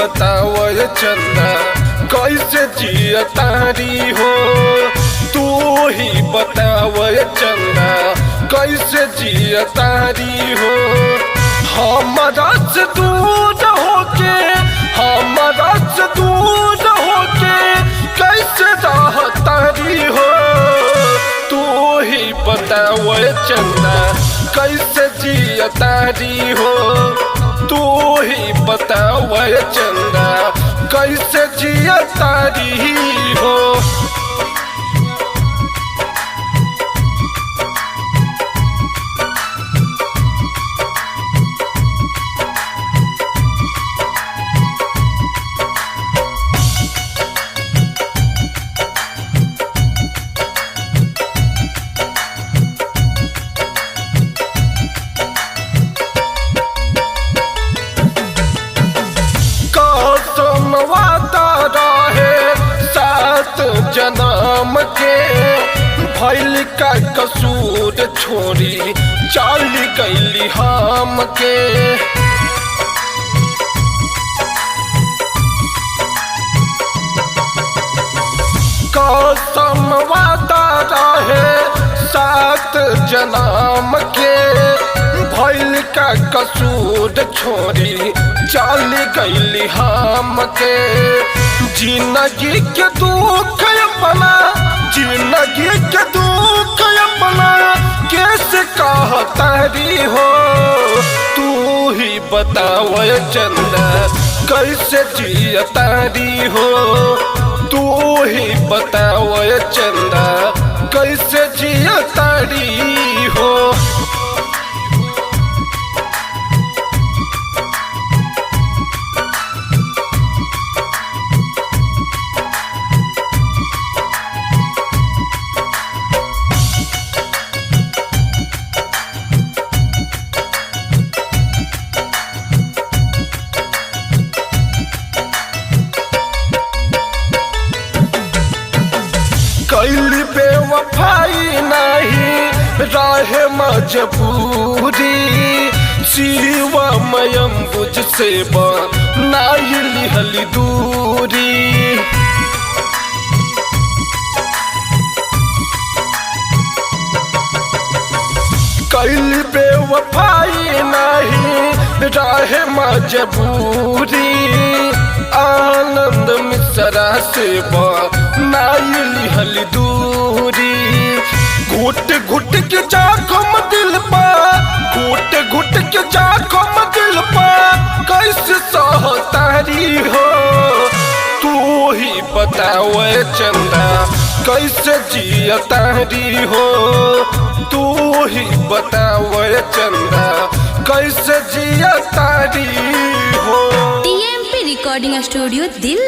बताव चंदा कैसे जिया तारी हो। तू ही बताव चंदा कैसे जिया तारी हो। हमारा से दूर होके हमारा से दूर होके कैसे रह तारी हो। तू ही बताव चंदा कैसे जिया तारी हो। तू ही बताव चंदा कैसे जिया तारी हो। जन्म के भइल का कसूर छोड़ी चल गईली हम के। कसम वादा रहे 7 जन्म के भइल का कसूर छोड़ी चल गईली हम के। जिंदगी के दुख अपना जिंदगी के दुख अपना कैसे कहतारी हो। तू ही बताव चंदा कैसे जिया तारी हो। तू ही बताव चंदा कैसे जिया तारी हो। कैल बेवफाई नहीं रहे मजबूरी। शिवमयम बुझ से बनाई लिहली दूरी। कैल बेवफाई नहीं रहे मजबूरी। आनंद मिश्रा से बनाई लिहली दूरी। घुट घुट के जाखम दिल पा घुट घुट के जाखम दिल पा कैसे सहतारी हो। तू ही बताव चंदा कैसे जिया तारी हो। तू ही बताव चंदा कैसे जिया तारी हो। TMP रिकॉर्डिंग स्टूडियो दिल।